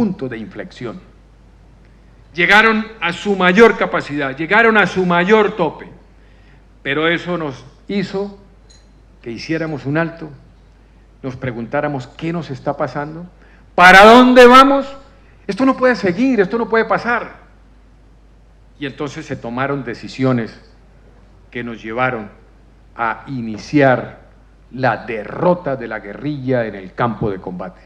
punto de inflexión. Llegaron a su mayor capacidad, llegaron a su mayor tope, pero eso nos hizo que hiciéramos un alto, nos preguntáramos qué nos está pasando, para dónde vamos, esto no puede seguir, esto no puede pasar. Y entonces se tomaron decisiones que nos llevaron a iniciar la derrota de la guerrilla en el campo de combate.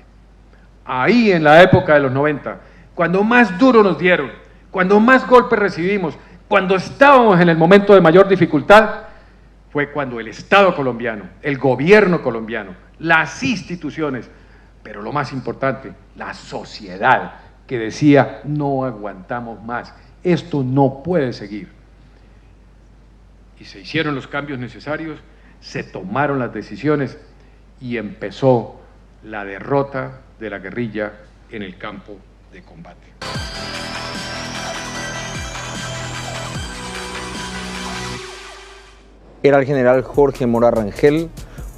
Ahí en la época de los 90, cuando más duro nos dieron, cuando más golpes recibimos, cuando estábamos en el momento de mayor dificultad, fue cuando el Estado colombiano, el gobierno colombiano, las instituciones, pero lo más importante, la sociedad, que decía, no aguantamos más, esto no puede seguir. Y se hicieron los cambios necesarios, se tomaron las decisiones y empezó la derrota de la guerrilla en el campo de combate. Era el general Jorge Mora Rangel,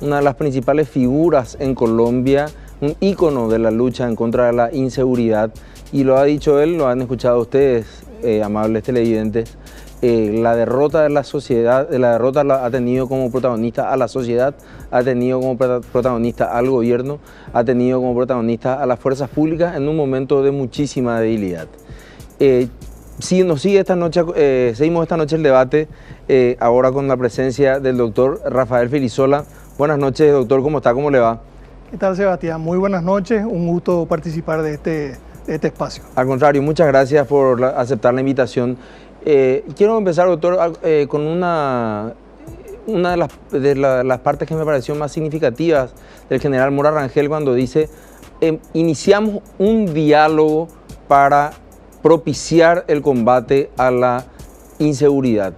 una de las principales figuras en Colombia, un ícono de la lucha en contra de la inseguridad, y lo ha dicho él, lo han escuchado ustedes, amables televidentes. La derrota de la sociedad, ha tenido como protagonista a la sociedad, ha tenido como protagonista al gobierno, ha tenido como protagonista a las fuerzas públicas en un momento de muchísima debilidad. Seguimos esta noche el debate, ahora con la presencia del doctor Rafael Filisola. Buenas noches, doctor, ¿cómo está? ¿Cómo le va? ¿Qué tal, Sebastián? Muy buenas noches, un gusto participar de este espacio. Al contrario, muchas gracias por aceptar la invitación. Quiero empezar, doctor, con una de las partes que me pareció más significativas del general Mora Rangel cuando dice, iniciamos un diálogo para propiciar el combate a la inseguridad.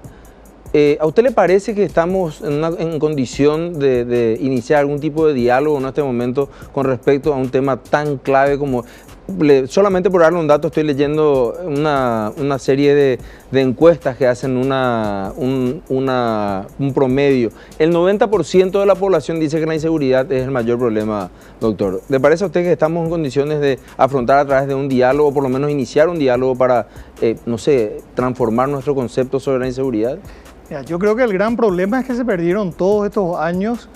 ¿A usted le parece que estamos en condición de iniciar algún tipo de diálogo en este momento con respecto a un tema tan clave como... Solamente por darle un dato, estoy leyendo una serie de encuestas que hacen un promedio. El 90% de la población dice que la inseguridad es el mayor problema, doctor. ¿Le parece a usted que estamos en condiciones de afrontar a través de un diálogo, o por lo menos iniciar un diálogo para, no sé, transformar nuestro concepto sobre la inseguridad? Mira, yo creo que el gran problema es que se perdieron todos estos años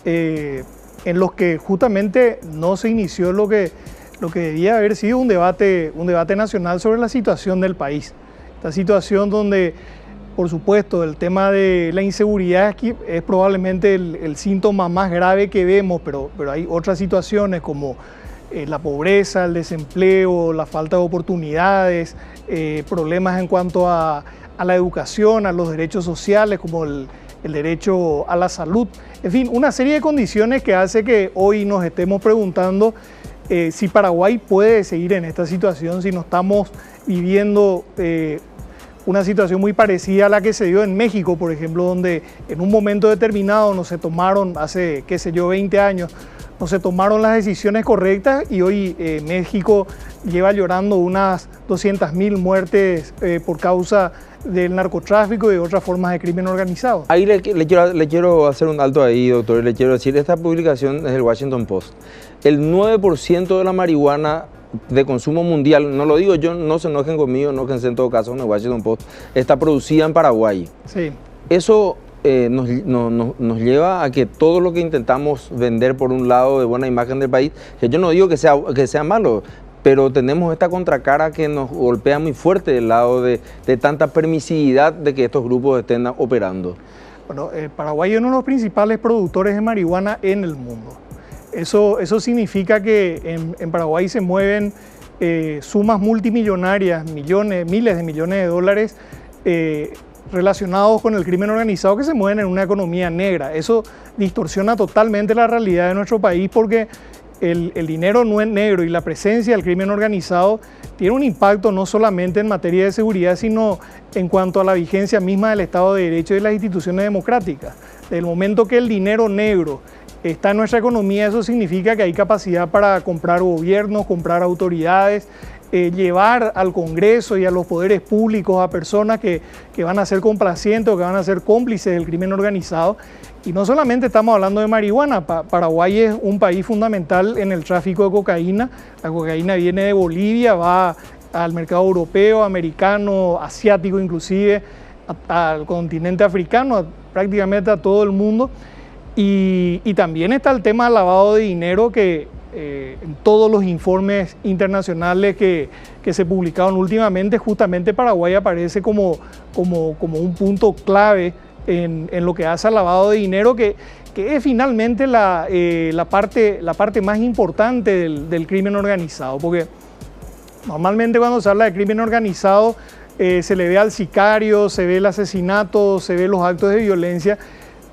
en los que justamente no se inició lo que debía haber sido un debate nacional sobre la situación del país. Esta situación donde, por supuesto, el tema de la inseguridad es probablemente el síntoma más grave que vemos, pero hay otras situaciones como la pobreza, el desempleo, la falta de oportunidades, problemas en cuanto a la educación, a los derechos sociales, como el derecho a la salud. En fin, una serie de condiciones que hace que hoy nos estemos preguntando si Paraguay puede seguir en esta situación, si no estamos viviendo una situación muy parecida a la que se dio en México, por ejemplo, donde en un momento determinado no se tomaron, hace, qué sé yo, 20 años, no se tomaron las decisiones correctas y hoy México lleva llorando unas 200.000 muertes por causa del narcotráfico y de otras formas de crimen organizado. Ahí le quiero hacer un alto ahí, doctor, le quiero decir, esta publicación es del Washington Post. El 9% de la marihuana de consumo mundial, no lo digo yo, no se enojen conmigo, enójense en todo caso en el Washington Post, está producida en Paraguay. Sí. Eso nos lleva a que todo lo que intentamos vender por un lado de buena imagen del país, que yo no digo que sea malo, pero tenemos esta contracara que nos golpea muy fuerte del lado de tanta permisividad de que estos grupos estén operando. Bueno, Paraguay es uno de los principales productores de marihuana en el mundo. Eso significa que en Paraguay se mueven sumas multimillonarias, miles de millones de dólares relacionados con el crimen organizado que se mueven en una economía negra. Eso distorsiona totalmente la realidad de nuestro país porque el dinero no es negro y la presencia del crimen organizado tiene un impacto no solamente en materia de seguridad, sino en cuanto a la vigencia misma del Estado de Derecho y de las instituciones democráticas. Desde el momento que el dinero negro está en nuestra economía, eso significa que hay capacidad para comprar gobiernos, comprar autoridades, llevar al Congreso y a los poderes públicos a personas que van a ser complacientes o que van a ser cómplices del crimen organizado. Y no solamente estamos hablando de marihuana, Paraguay es un país fundamental en el tráfico de cocaína. La cocaína viene de Bolivia, va al mercado europeo, americano, asiático inclusive, al continente africano, prácticamente a todo el mundo. Y también está el tema del lavado de dinero que en todos los informes internacionales que se publicaron últimamente, justamente Paraguay aparece como un punto clave en lo que hace al lavado de dinero, que es finalmente la parte más importante del crimen organizado, porque normalmente cuando se habla de crimen organizado se le ve al sicario, se ve el asesinato, se ve los actos de violencia,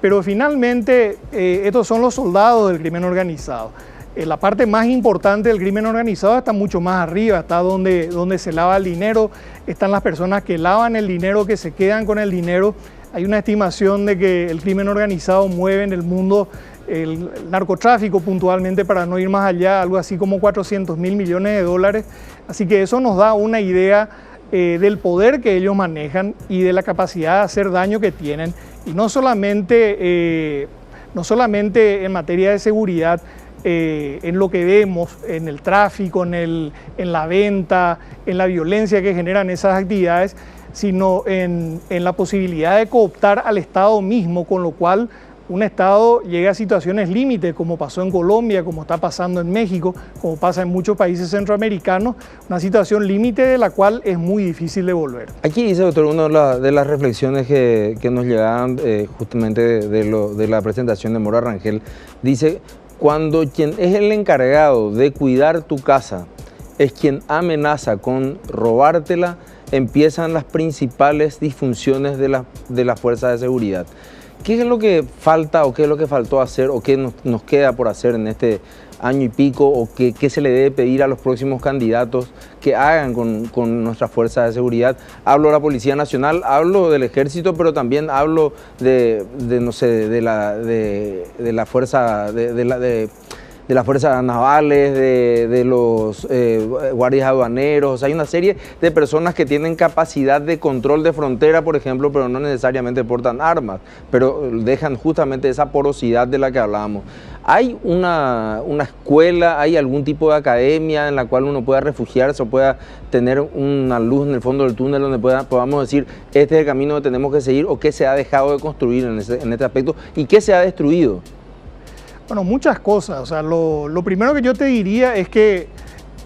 pero finalmente estos son los soldados del crimen organizado. La parte más importante del crimen organizado está mucho más arriba, está donde se lava el dinero, están las personas que lavan el dinero, que se quedan con el dinero. Hay una estimación de que el crimen organizado mueve en el mundo, el narcotráfico puntualmente, para no ir más allá, algo así como 400.000 millones de dólares. Así que eso nos da una idea del poder que ellos manejan y de la capacidad de hacer daño que tienen. Y no solamente en materia de seguridad, en lo que vemos, en el tráfico, en la venta, en la violencia que generan esas actividades, sino en la posibilidad de cooptar al Estado mismo, con lo cual un Estado llega a situaciones límites, como pasó en Colombia, como está pasando en México, como pasa en muchos países centroamericanos, una situación límite de la cual es muy difícil de volver. Aquí dice, doctor, una de las reflexiones que nos llegaban justamente de la presentación de Mora Rangel, dice: cuando quien es el encargado de cuidar tu casa es quien amenaza con robártela, empiezan las principales disfunciones de la fuerza de seguridad. ¿Qué es lo que falta o qué es lo que faltó hacer o qué nos queda por hacer en este año y pico, o qué se le debe pedir a los próximos candidatos que hagan con nuestra fuerza de seguridad? Hablo de la Policía Nacional, hablo del Ejército, pero también hablo de las fuerzas navales, de los guardias aduaneros. Hay una serie de personas que tienen capacidad de control de frontera, por ejemplo, pero no necesariamente portan armas, pero dejan justamente esa porosidad de la que hablábamos. ¿Hay una escuela, hay algún tipo de academia en la cual uno pueda refugiarse o pueda tener una luz en el fondo del túnel donde podamos decir, este es el camino que tenemos que seguir, o qué se ha dejado de construir en este aspecto y qué se ha destruido? Bueno, muchas cosas. O sea, lo primero que yo te diría es que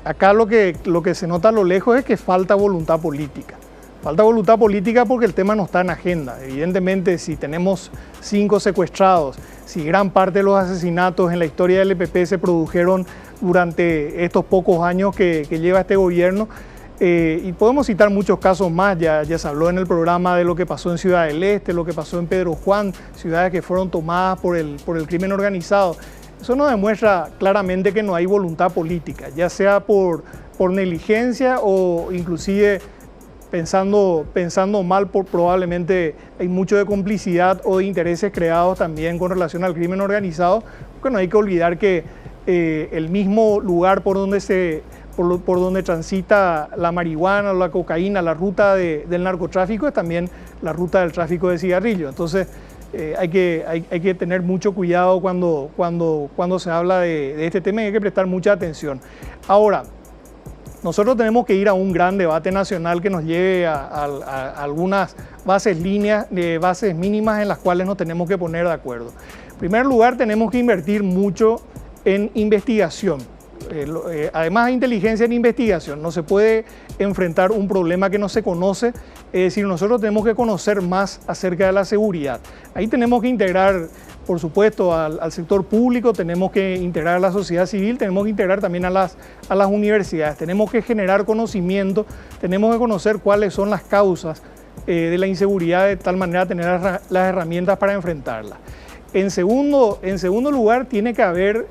acá lo que se nota a lo lejos es que falta voluntad política. Falta voluntad política porque el tema no está en agenda. Evidentemente, si tenemos 5 secuestrados, si gran parte de los asesinatos en la historia del EPP se produjeron durante estos pocos años que lleva este gobierno, y podemos citar muchos casos más, ya se habló en el programa de lo que pasó en Ciudad del Este, lo que pasó en Pedro Juan, ciudades que fueron tomadas por el crimen organizado. Eso nos demuestra claramente que no hay voluntad política, ya sea por negligencia o inclusive pensando mal, probablemente hay mucho de complicidad o de intereses creados también con relación al crimen organizado, porque no hay que olvidar que el mismo lugar por donde transita la marihuana o la cocaína, la ruta del narcotráfico, es también la ruta del tráfico de cigarrillos. Entonces hay que tener mucho cuidado cuando se habla de este tema, y hay que prestar mucha atención. Ahora, nosotros tenemos que ir a un gran debate nacional que nos lleve a algunas bases mínimas en las cuales nos tenemos que poner de acuerdo. En primer lugar, tenemos que invertir mucho en investigación. Además de inteligencia en investigación, no se puede enfrentar un problema que no se conoce, es decir, nosotros tenemos que conocer más acerca de la seguridad. Ahí tenemos que integrar, por supuesto, al sector público, tenemos que integrar a la sociedad civil, tenemos que integrar también a las universidades, tenemos que generar conocimiento, tenemos que conocer cuáles son las causas de la inseguridad, de tal manera tener las herramientas para enfrentarla. En segundo lugar, tiene que haber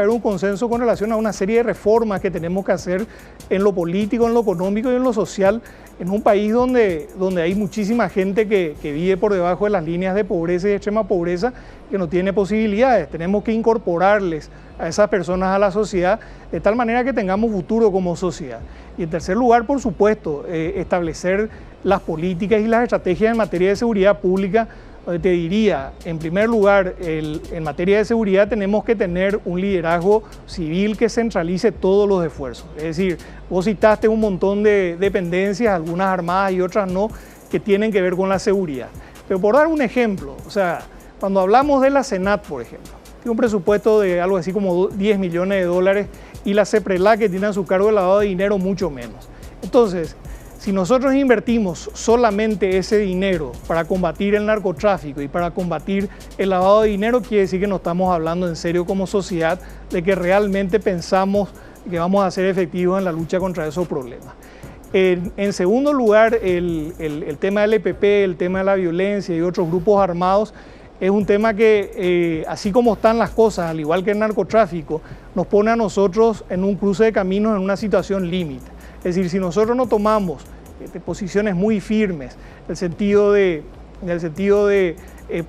un consenso con relación a una serie de reformas que tenemos que hacer en lo político, en lo económico y en lo social, en un país donde hay muchísima gente que vive por debajo de las líneas de pobreza y de extrema pobreza, que no tiene posibilidades. Tenemos que incorporarles a esas personas a la sociedad de tal manera que tengamos futuro como sociedad. Y en tercer lugar, por supuesto, establecer las políticas y las estrategias en materia de seguridad pública. Te diría, en primer lugar, en materia de seguridad tenemos que tener un liderazgo civil que centralice todos los esfuerzos. Es decir, vos citaste un montón de dependencias, algunas armadas y otras no, que tienen que ver con la seguridad. Pero por dar un ejemplo, o sea, cuando hablamos de la Senat, por ejemplo, tiene un presupuesto de algo así como 10 millones de dólares y la CEPRELAC, que tiene a su cargo el lavado de dinero, mucho menos. Entonces, si nosotros invertimos solamente ese dinero para combatir el narcotráfico y para combatir el lavado de dinero, quiere decir que no estamos hablando en serio como sociedad de que realmente pensamos que vamos a ser efectivos en la lucha contra esos problemas. En segundo lugar, el tema del EPP, el tema de la violencia y otros grupos armados, es un tema que, así como están las cosas, al igual que el narcotráfico, nos pone a nosotros en un cruce de caminos, en una situación límite. Es decir, si nosotros no tomamos posiciones muy firmes en el sentido de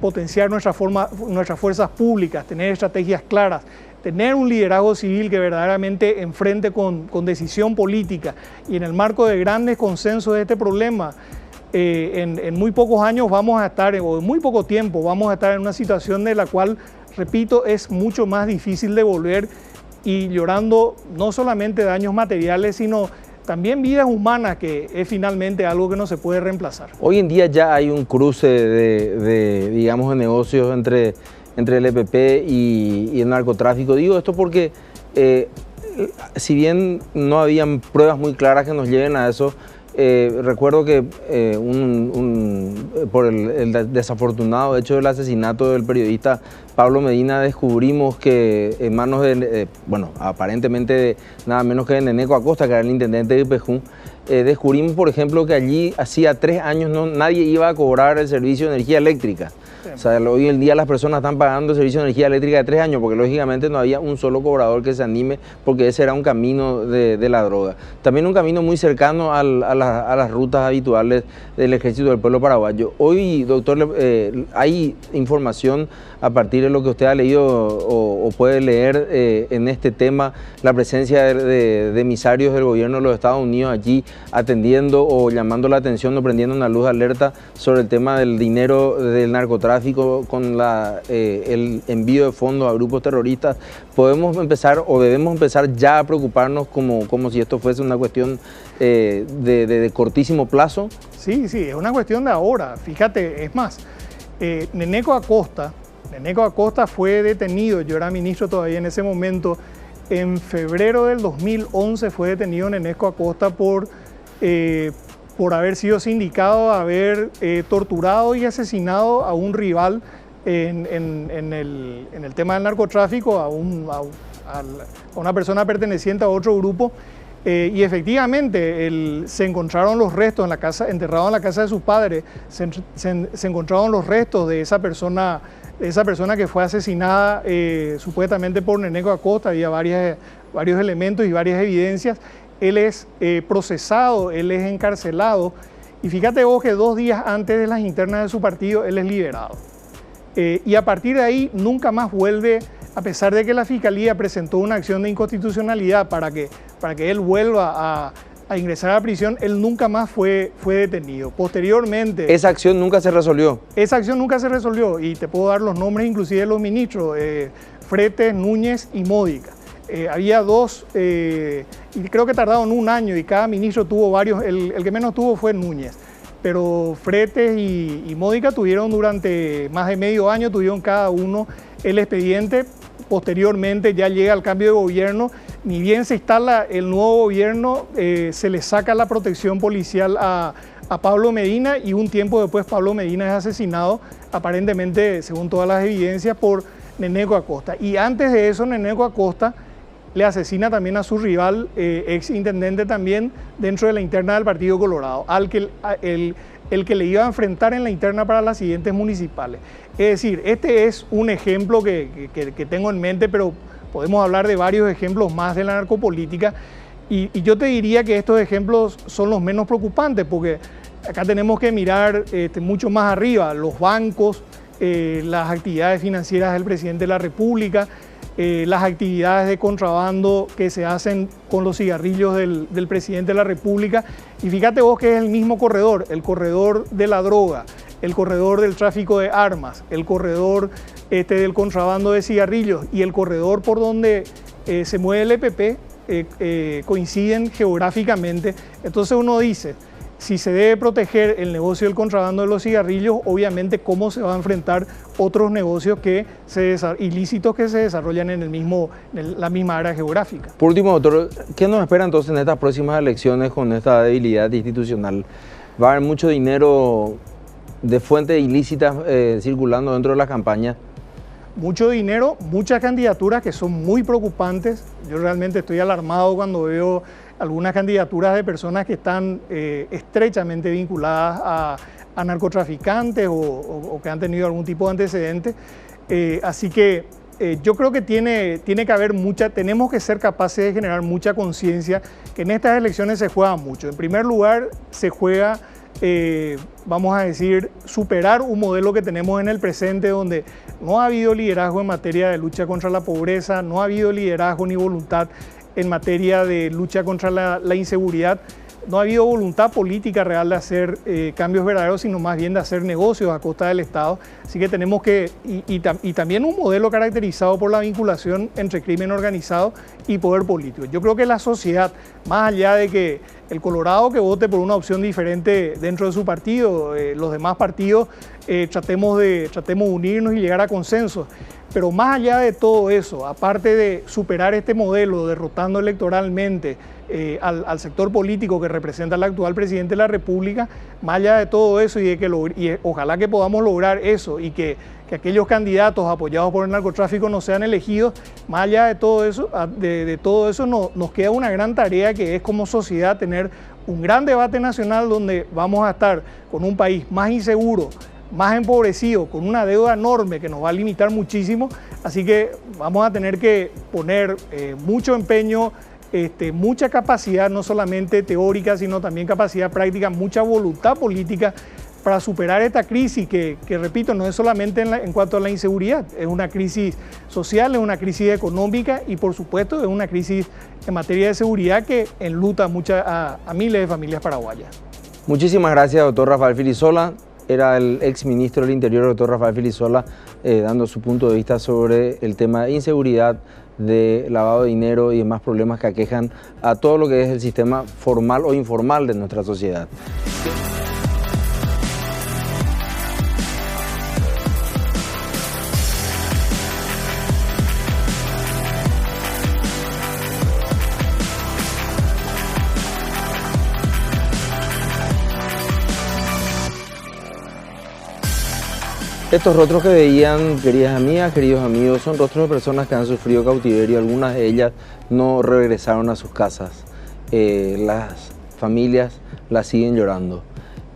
potenciar nuestras fuerzas públicas, tener estrategias claras, tener un liderazgo civil que verdaderamente enfrente con decisión política y en el marco de grandes consensos de este problema, en muy pocos años vamos a estar, o en muy poco tiempo, vamos a estar en una situación de la cual, repito, es mucho más difícil de volver y llorando no solamente daños materiales, sino también vidas humanas, que es finalmente algo que no se puede reemplazar. Hoy en día ya hay un cruce digamos, de negocios entre el EPP y el narcotráfico. Digo esto porque, si bien no habían pruebas muy claras que nos lleven a eso, recuerdo que por el desafortunado hecho del asesinato del periodista Pablo Medina, descubrimos que en manos de, bueno, aparentemente nada menos que de Neneco Acosta, que era el intendente de Ipejún, descubrimos, por ejemplo, que allí hacía 3 años nadie iba a cobrar el servicio de energía eléctrica. O sea, hoy en día las personas están pagando el servicio de energía eléctrica de 3 años porque lógicamente no había un solo cobrador que se anime, porque ese era un camino de la droga. También un camino muy cercano a las rutas habituales del Ejército del Pueblo Paraguayo. Hoy, doctor, hay información a partir de lo que usted ha leído o puede leer en este tema, la presencia de emisarios del gobierno de los Estados Unidos allí atendiendo o llamando la atención o prendiendo una luz de alerta sobre el tema del dinero del narcotráfico con el envío de fondos a grupos terroristas. ¿Podemos empezar o debemos empezar ya a preocuparnos como si esto fuese una cuestión de cortísimo plazo? Sí, es una cuestión de ahora. Fíjate, es más, Neneco Acosta fue detenido, yo era ministro todavía en ese momento, en febrero del 2011 fue detenido Neneco Acosta por haber sido sindicado, haber torturado y asesinado a un rival en el tema del narcotráfico, a una persona perteneciente a otro grupo. Y efectivamente se encontraron los restos en la casa, enterrado en la casa de sus padres, se encontraron los restos de esa persona que fue asesinada supuestamente por Neneco Acosta. Había varios elementos y varias evidencias. Él es procesado, él es encarcelado y fíjate vos que 2 días antes de las internas de su partido él es liberado. Y a partir de ahí nunca más vuelve, a pesar de que la Fiscalía presentó una acción de inconstitucionalidad para que él vuelva a ingresar a la prisión, él nunca más fue detenido. Posteriormente... ¿Esa acción nunca se resolvió? Esa acción nunca se resolvió y te puedo dar los nombres inclusive de los ministros, Fretes, Núñez y Módica. Había 2, y creo que tardaron 1 año y cada ministro tuvo varios, el que menos tuvo fue Núñez. Pero Fretes y Módica tuvieron durante más de medio año, tuvieron cada uno el expediente. Posteriormente ya llega el cambio de gobierno, ni bien se instala el nuevo gobierno, se le saca la protección policial a Pablo Medina y un tiempo después Pablo Medina es asesinado, aparentemente, según todas las evidencias, por Neneco Acosta. Y antes de eso, Neneco Acosta le asesina también a su rival, ex intendente también, dentro de la interna del Partido Colorado, el que le iba a enfrentar en la interna para las siguientes municipales. Es decir, este es un ejemplo que tengo en mente, pero podemos hablar de varios ejemplos más de la narcopolítica y yo te diría que estos ejemplos son los menos preocupantes porque acá tenemos que mirar mucho más arriba, los bancos, las actividades financieras del presidente de la República, las actividades de contrabando que se hacen con los cigarrillos del presidente de la República. Y fíjate vos que es el mismo corredor, el corredor de la droga, el corredor del tráfico de armas, el corredor del contrabando de cigarrillos y el corredor por donde se mueve el EPP, coinciden geográficamente. Entonces uno dice, si se debe proteger el negocio del contrabando de los cigarrillos, obviamente cómo se va a enfrentar otros negocios ilícitos que se desarrollan en la misma área geográfica. Por último, doctor, ¿qué nos espera entonces en estas próximas elecciones con esta debilidad institucional? ¿Va a haber mucho dinero de fuentes ilícitas circulando dentro de las campañas? Mucho dinero, muchas candidaturas que son muy preocupantes. Yo realmente estoy alarmado cuando veo algunas candidaturas de personas que están estrechamente vinculadas a narcotraficantes o que han tenido algún tipo de antecedente. Así que yo creo que tiene que haber tenemos que ser capaces de generar mucha conciencia que en estas elecciones se juega mucho. En primer lugar, se juega, vamos a decir, superar un modelo que tenemos en el presente donde no ha habido liderazgo en materia de lucha contra la pobreza, no ha habido liderazgo ni voluntad en materia de lucha contra la inseguridad. No ha habido voluntad política real de hacer cambios verdaderos, sino más bien de hacer negocios a costa del Estado. Así que tenemos que, y también un modelo caracterizado por la vinculación entre crimen organizado y poder político. Yo creo que la sociedad, más allá de que el colorado que vote por una opción diferente dentro de su partido, los demás partidos tratemos de unirnos y llegar a consensos. Pero más allá de todo eso, aparte de superar este modelo derrotando electoralmente al sector político que representa al actual presidente de la República, más allá de todo eso y ojalá que podamos lograr eso y que aquellos candidatos apoyados por el narcotráfico no sean elegidos, más allá de todo eso, nos queda una gran tarea que es como sociedad tener un gran debate nacional donde vamos a estar con un país más inseguro, más empobrecido, con una deuda enorme que nos va a limitar muchísimo. Así que vamos a tener que poner mucho empeño, mucha capacidad, no solamente teórica, sino también capacidad práctica, mucha voluntad política para superar esta crisis que repito, no es solamente en cuanto a la inseguridad, es una crisis social, es una crisis económica y por supuesto es una crisis en materia de seguridad que enluta a miles de familias paraguayas. Muchísimas gracias, doctor Rafael Filisola. Era el ex ministro del Interior, doctor Rafael Filisola, dando su punto de vista sobre el tema de inseguridad, de lavado de dinero y demás problemas que aquejan a todo lo que es el sistema formal o informal de nuestra sociedad. Estos rostros que veían, queridas amigas, queridos amigos, son rostros de personas que han sufrido cautiverio. Algunas de ellas no regresaron a sus casas. Las familias las siguen llorando.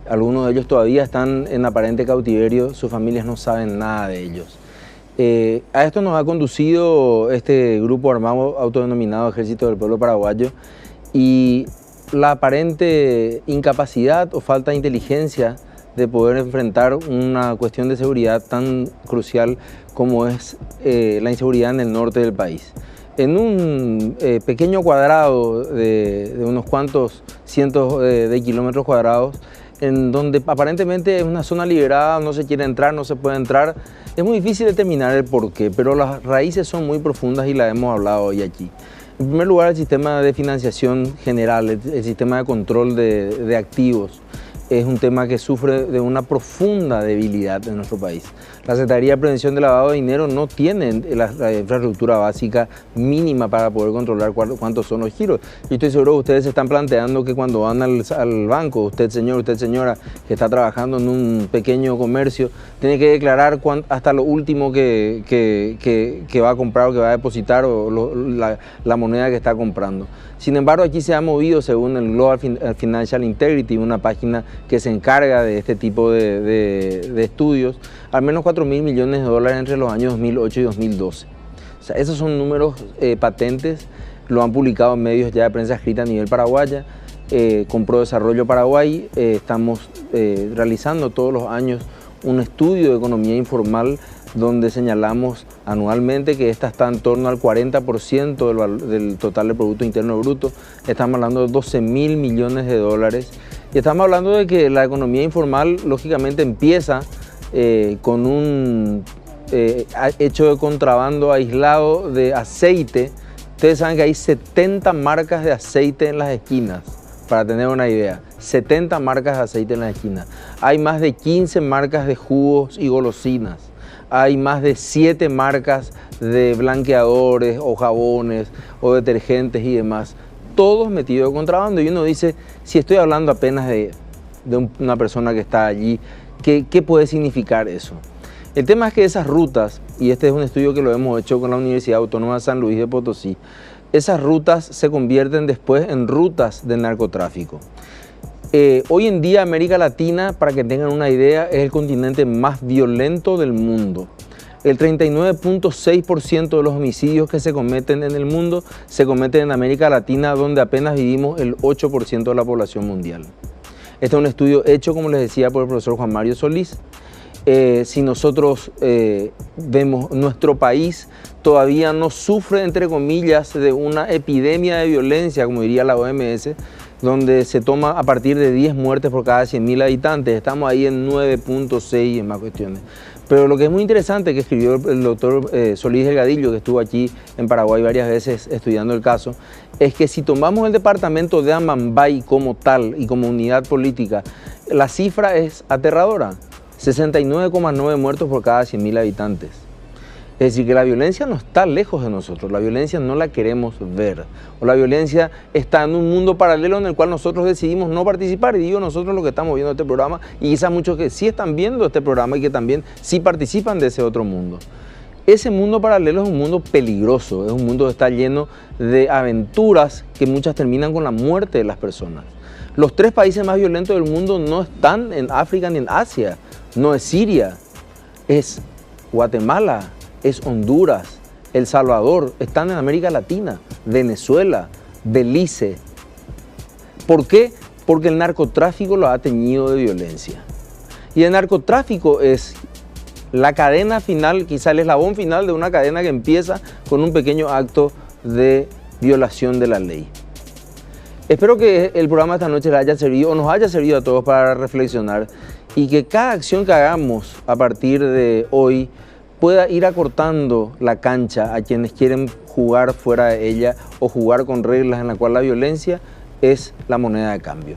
Algunos de ellos todavía están en aparente cautiverio, sus familias no saben nada de ellos. A esto nos ha conducido este grupo armado autodenominado Ejército del Pueblo Paraguayo y la aparente incapacidad o falta de inteligencia de poder enfrentar una cuestión de seguridad tan crucial como es la inseguridad en el norte del país. En un pequeño cuadrado de unos cuantos cientos de kilómetros cuadrados, en donde aparentemente es una zona liberada, no se quiere entrar, no se puede entrar, es muy difícil determinar el porqué, pero las raíces son muy profundas y las hemos hablado hoy aquí. En primer lugar, el sistema de financiación general, el sistema de control de activos, es un tema que sufre de una profunda debilidad en nuestro país. La Secretaría de Prevención de Lavado de Dinero no tiene la infraestructura básica mínima para poder controlar cuántos son los giros. Yo estoy seguro que ustedes se están planteando que cuando van al banco, usted señor, usted señora, que está trabajando en un pequeño comercio, tiene que declarar hasta lo último que va a comprar o que va a depositar o la moneda que está comprando. Sin embargo, aquí se ha movido, según el Global Financial Integrity, una página que se encarga de este tipo de estudios, al menos 4.000 millones de dólares entre los años 2008 y 2012. O sea, esos son números patentes, lo han publicado en medios ya de prensa escrita a nivel paraguaya, con Prodesarrollo Paraguay. Estamos realizando todos los años un estudio de economía informal donde señalamos anualmente que esta está en torno al 40% del total del Producto Interno Bruto. Estamos hablando de 12.000 millones de dólares. Y estamos hablando de que la economía informal, lógicamente, empieza con un hecho de contrabando aislado de aceite. Ustedes saben que hay 70 marcas de aceite en las esquinas, para tener una idea. 70 marcas de aceite en las esquinas. Hay más de 15 marcas de jugos y golosinas. Hay más de 7 marcas de blanqueadores o jabones o detergentes y demás. Todos metidos de contrabando. Y uno dice, si estoy hablando apenas de una persona que está allí, ¿qué puede significar eso? El tema es que esas rutas, y este es un estudio que lo hemos hecho con la Universidad Autónoma de San Luis de Potosí, esas rutas se convierten después en rutas de narcotráfico. Hoy en día América Latina, para que tengan una idea, es el continente más violento del mundo. El 39.6% de los homicidios que se cometen en el mundo se cometen en América Latina, donde apenas vivimos el 8% de la población mundial. Este es un estudio hecho, como les decía, por el profesor Juan Mario Solís. Si nosotros vemos, nuestro país todavía no sufre, entre comillas, de una epidemia de violencia, como diría la OMS, donde se toma a partir de 10 muertes por cada 100.000 habitantes. Estamos ahí en 9.6 en más cuestiones. Pero lo que es muy interesante, que escribió el doctor Solís Delgadillo, que estuvo aquí en Paraguay varias veces estudiando el caso, es que si tomamos el departamento de Amambay como tal y como unidad política, la cifra es aterradora. 69,9 muertos por cada 100.000 habitantes. Es decir, que la violencia no está lejos de nosotros, la violencia no la queremos ver. O la violencia está en un mundo paralelo en el cual nosotros decidimos no participar. Y digo nosotros los que estamos viendo este programa, y quizás muchos que sí están viendo este programa y que también sí participan de ese otro mundo. Ese mundo paralelo es un mundo peligroso, es un mundo que está lleno de aventuras que muchas terminan con la muerte de las personas. Los 3 países más violentos del mundo no están en África ni en Asia. No es Siria, es Guatemala, es Honduras, El Salvador, están en América Latina, Venezuela, Belice. ¿Por qué? Porque el narcotráfico lo ha teñido de violencia. Y el narcotráfico es la cadena final, quizá el eslabón final de una cadena que empieza con un pequeño acto de violación de la ley. Espero que el programa de esta noche les haya servido o nos haya servido a todos para reflexionar y que cada acción que hagamos a partir de hoy pueda ir acortando la cancha a quienes quieren jugar fuera de ella o jugar con reglas en las cuales la violencia es la moneda de cambio.